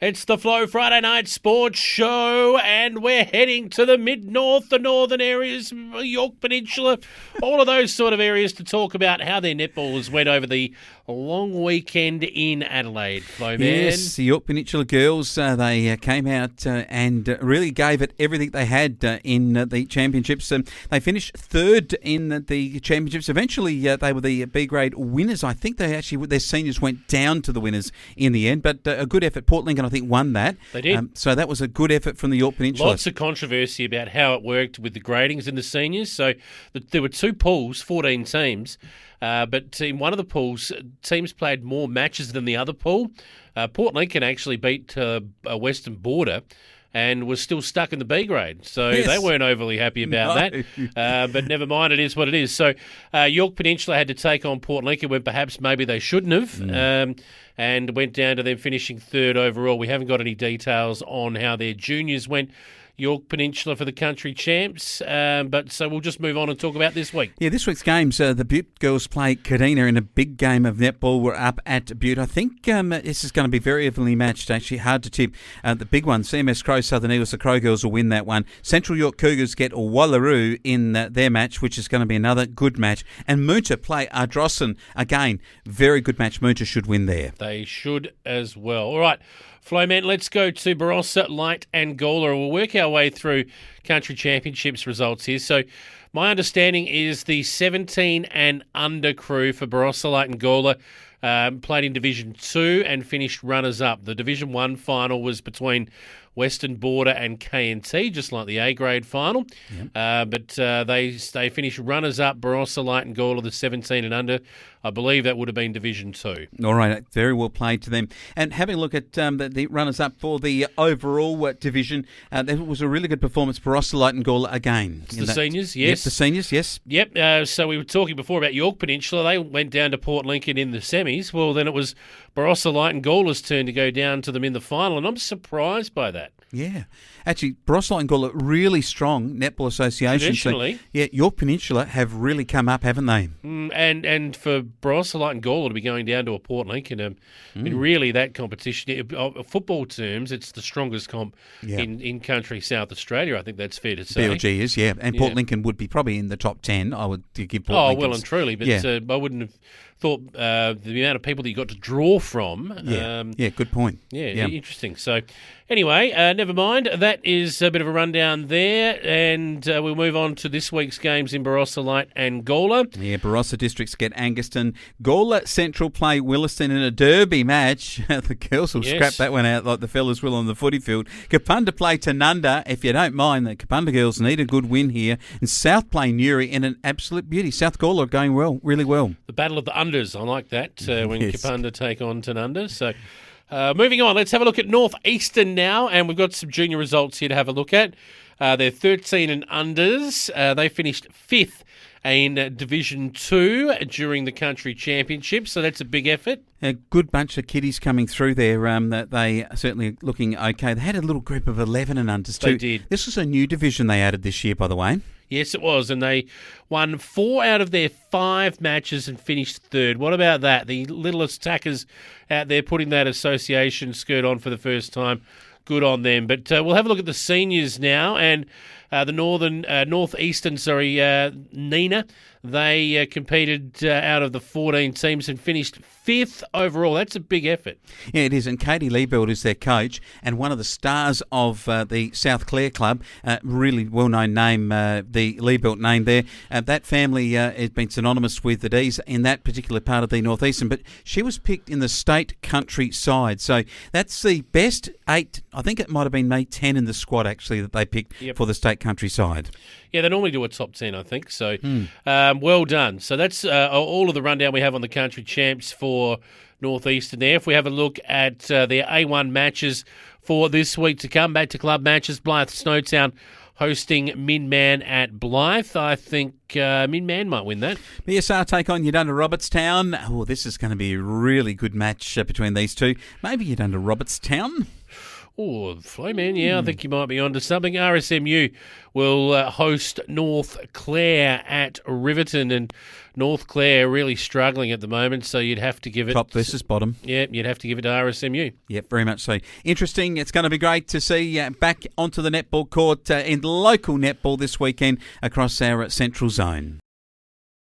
It's the Flow Friday Night Sports Show, and we're heading to the mid-north, the northern areas, Yorke Peninsula, all of those sort of areas to talk about how their netballers went over the long weekend in Adelaide. Flow man. Yes, the Yorke Peninsula girls, they came out and really gave it everything they had in the championships. They finished third in the championships. Eventually, they were the B-grade winners. I think their seniors went down to the winners in the end, but a good effort. Port Lincoln, I think, won that. They did. So that was a good effort from the Yorke Peninsula. Lots of controversy about how it worked with the gradings in the seniors. So there were two pools, 14 teams. But in one of the pools, teams played more matches than the other pool. Port Lincoln actually beat Western Border and was still stuck in the B grade. So Yes. they weren't overly happy about that. But never mind, it is what it is. So Yorke Peninsula had to take on Port Lincoln when perhaps maybe they shouldn't have, and went down to them finishing third overall. We haven't got any details on how their juniors went. Yorke Peninsula for the country champs, but so we'll just move on and talk about this week. Yeah, this week's games, the Butte girls play Kadina in a big game of netball. We're up at Butte. I think this is going to be very evenly matched, actually. Hard to tip. The big one, CMS Crow Southern Eagles, the Crow girls will win that one. Central York Cougars get Wallaroo in their match, which is going to be another good match. And Moonta play Ardrossan. Again, very good match. Moonta should win there. They should as well. All right. Flowman, let's go to Barossa, Light and Gawler. We'll work our way through country championships results here. So my understanding is the 17 and under crew for Barossa, Light and Gawler played in Division 2 and finished runners-up. The Division 1 final was between Western Border and KNT, just like the A-grade final. Yep. But they finished runners-up, Barossa, Light and Gawler, the 17 and under. I believe that would have been Division 2. All right, very well played to them. And having a look at the runners-up for the overall division, that was a really good performance. Barossa, Light and Gawler again. It's the seniors, yes. Yep, the seniors, yes. Yep, so we were talking before about Yorke Peninsula. They went down to Port Lincoln in the semis. Well, then it was Barossa, Light and Gawler's turn to go down to them in the final, and I'm surprised by that. Yeah. Actually, Barossa, Light and Gawler, really strong netball association. Traditionally. So, yeah, Yorke Peninsula have really come up, haven't they? And for Barossa, Light and Gawler to be going down to a Port Lincoln, I mean, really that competition, football terms, it's the strongest comp in country South Australia. I think that's fair to say. BLG is, yeah. And Port Lincoln would be probably in the top 10, I would give Port Lincoln. Well and truly, but I wouldn't have thought the amount of people that you got to draw from. Good point. Yeah, interesting. So anyway, never mind. That is a bit of a rundown there, and we'll move on to this week's games in Barossa, Light and Gawler. Yeah, Barossa districts get Anguston. Gawler Central play Williston in a derby match. The girls will scrap that one out like the fellas will on the footy field. Kapunda play Tanunda. If you don't mind, the Kapunda girls need a good win here. And South play Newry in an absolute beauty. South Gawler going well, really well. The battle of the unders, I like that, when Kapunda take on Tanunda. So moving on, let's have a look at North Eastern now, and we've got some junior results here to have a look at. They're 13 and unders. They finished 5th in Division 2 during the country championship, so that's a big effort. A good bunch of kiddies coming through there. That they are certainly looking okay. They had a little group of 11 and unders too. They did. This was a new division they added this year, by the way. Yes, it was, and they won 4 out of their 5 matches and finished third. What about that? The little attackers out there putting that association skirt on for the first time. Good on them. But we'll have a look at the seniors now, and the northeastern, Nina. They competed out of the 14 teams and finished 5th overall. That's a big effort. Yeah, it is. And Katie Liebelt is their coach and one of the stars of the South Clare Club. Really well-known name, the Liebelt name there. That family has been synonymous with the D's in that particular part of the northeastern. But she was picked in the state country side. So that's the best 8. I think it might have been made 10 in the squad, actually, that they picked for the state country side. Yeah, they normally do a top 10, I think. So well done. So that's all of the rundown we have on the country champs for Northeastern there. If we have a look at their A1 matches for this week to come, back to club matches, Blythe Snowtown hosting Minman at Blythe. I think Minman might win that. BSR take on Udunda Robertstown. Oh, this is going to be a really good match between these two. Maybe Udunda Robertstown. Oh, Flowman, yeah, I think you might be onto something. RSMU will host North Clare at Riverton, and North Clare really struggling at the moment, so you'd have to give it... Top versus bottom. Yeah, you'd have to give it to RSMU. Yep, very much so. Interesting. It's going to be great to see back onto the netball court in local netball this weekend across our central zone.